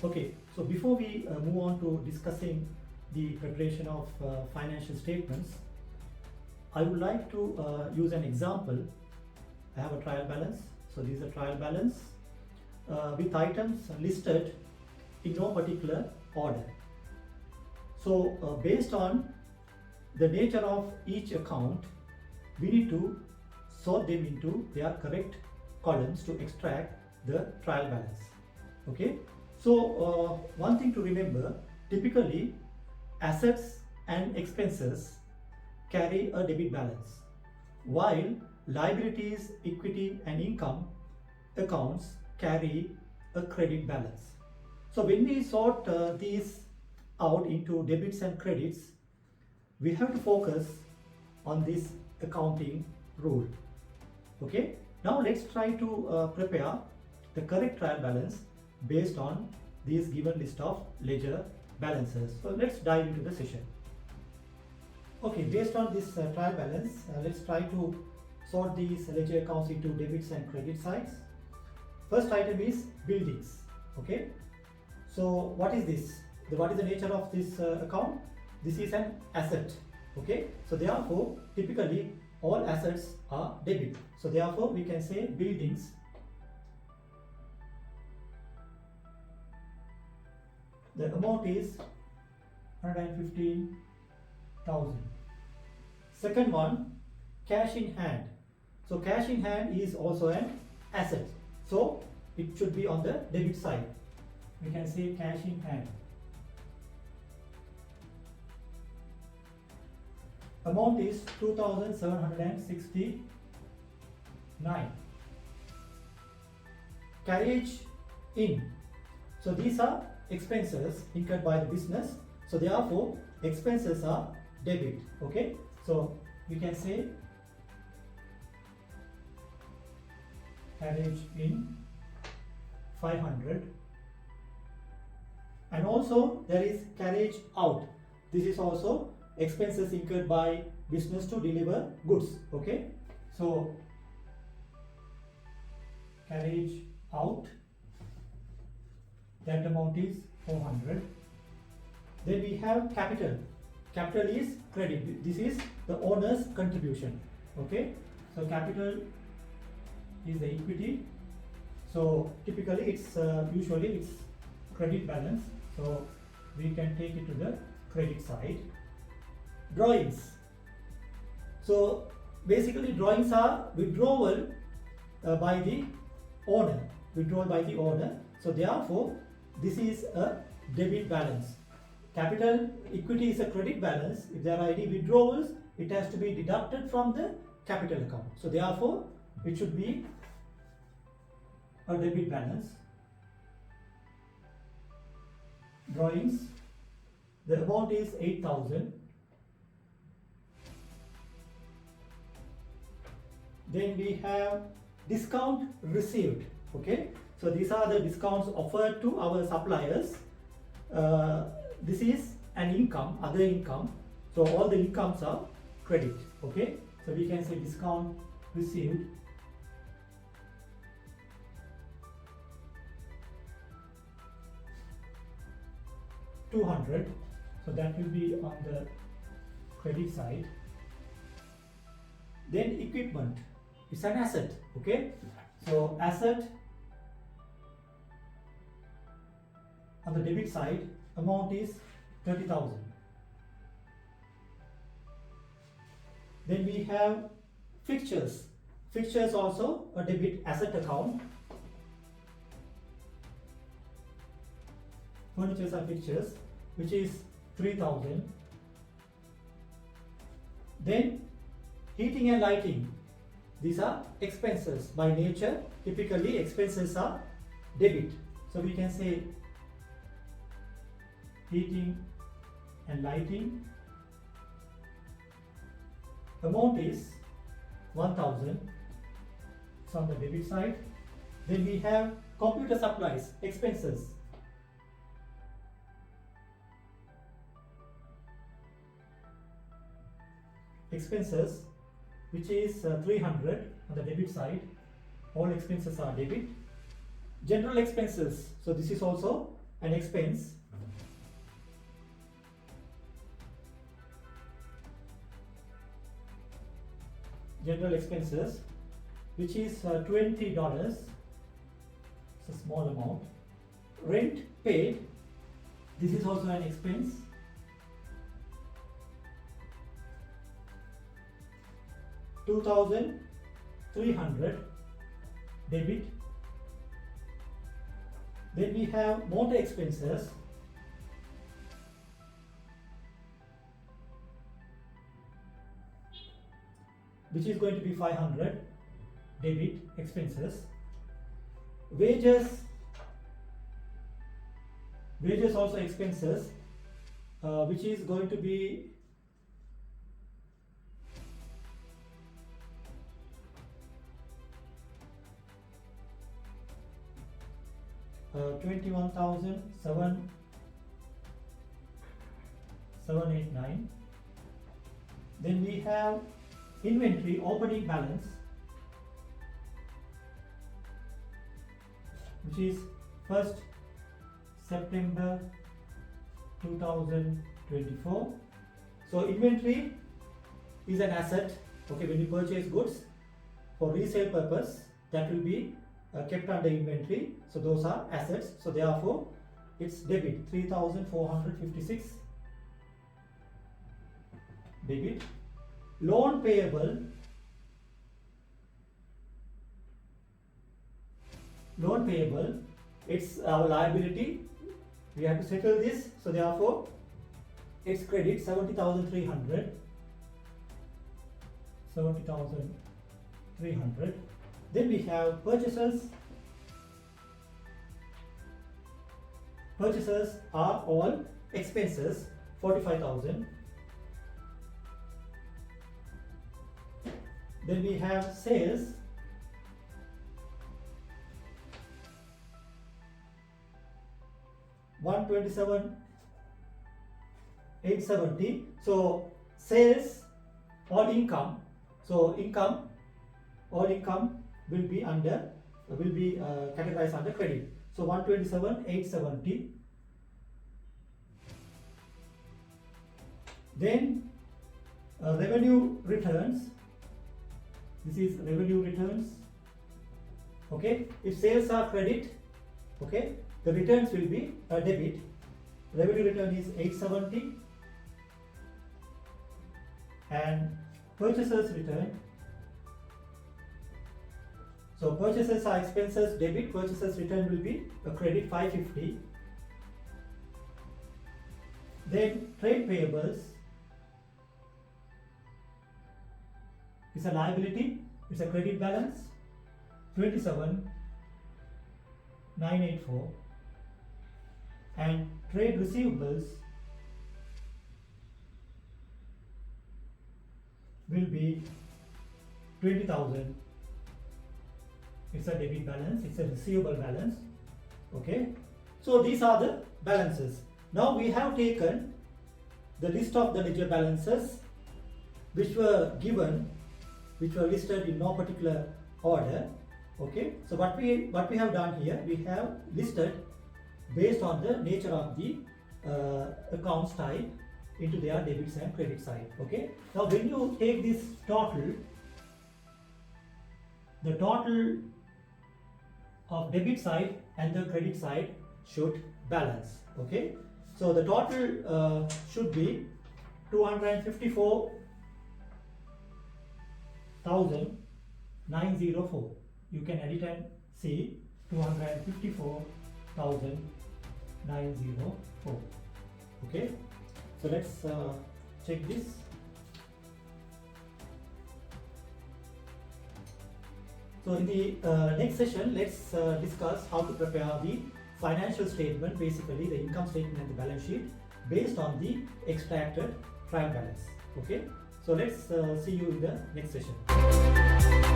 Okay, so before we move on to discussing the preparation of financial statements, I would like to use an example. I have a trial balance. So this is a trial balance with items listed in no particular order. So based on the nature of each account, we need to sort them into their correct columns to extract the trial balance. Okay, so one thing to remember, typically assets and expenses carry a debit balance, while liabilities, equity and income accounts carry a credit balance. So when we sort these out into debits and credits, we have to focus on this accounting rule. Okay, now let's try to prepare the correct trial balance based on this given list of ledger balances. So let's dive into the session. Okay, based on this trial balance, let's try to sort these ledger accounts into debits and credit sides. First item is buildings. Okay, so what is this? What is the nature of this account? This is an asset. Okay, so therefore typically all assets are debit. So therefore we can say buildings the amount is 115,000. Second one, cash in hand. So cash in hand is also an asset. So it should be on the debit side. We can say cash in hand. Amount is 2,769. Carriage in. So these are expenses incurred by the business. So therefore expenses are debit. Okay, so we can say carriage in 500. And also there is carriage out. This is also expenses incurred by business to deliver goods. Okay, so carriage out, that amount is 400. Then we have capital. Capital is credit. This is the owner's contribution. Okay, so capital is the equity. So typically it's usually it's credit balance. So we can take it to the credit side. Drawings. So basically drawings are withdrawal by the owner. Withdrawal by the owner. So therefore this is a debit balance. Capital equity is a credit balance. If there are any withdrawals, it has to be deducted from the capital account. So therefore it should be a debit balance. Drawings, the amount is 8,000. Then we have discount received. Okay, so these are the discounts offered to our suppliers. This is an income, other income. So all the incomes are credit. Okay, so we can say discount received. $200. So that will be on the credit side. Then equipment. It's an asset. Okay, so asset on the debit side, amount is 30,000. Then we have fixtures. Fixtures also a debit asset account. Furnitures are fixtures, which is 3,000. Then heating and lighting. These are expenses by nature. Typically expenses are debit. So we can say heating and lighting. Amount is 1,000. It's on the debit side. Then we have computer supplies, expenses. Expenses, which is 300 on the debit side. All expenses are debit. General expenses, so this is also an expense general expenses which is $20. It's a small amount. Rent paid, this is also an expense. $2,300 debit. Then we have motor expenses, which is going to be 500 debit expenses. Wages also expenses, which is going to be $21,789. Then we have inventory opening balance, which is 1st September 2024. So inventory is an asset. Okay, when you purchase goods for resale purpose, that will be kept under inventory. So those are assets. So therefore it's debit, 3,456 debit. Loan payable, it's our liability. We have to settle this. So therefore it's credit, 70,300. Then we have purchases. Purchases are all expenses, 45,000. Then we have sales. $127,870. So sales, all income. So all income will be categorized under credit. So 127,870. Then revenue returns. This is revenue returns. Okay, if sales are credit, okay, the returns will be a debit. Revenue return is 870. And purchasers return. So purchases are expenses debit, purchases return will be a credit, 550. Then trade payables is a liability, it's a credit balance, 27,984. And trade receivables will be 20,000. It's a debit balance, it's a receivable balance. Okay, so these are the balances. Now we have taken the list of the ledger balances which were listed in no particular order. Okay, so what we have done here, we have listed based on the nature of the accounts type into their debits and credit side. Okay, now when you take this total, the total of debit side and the credit side should balance. Okay, so the total should be 254,904. You can edit and see 254,904. Okay, so let's check this. So in the next session, let's discuss how to prepare the financial statement, basically the income statement and the balance sheet based on the extracted trial balance. Okay, so let's see you in the next session.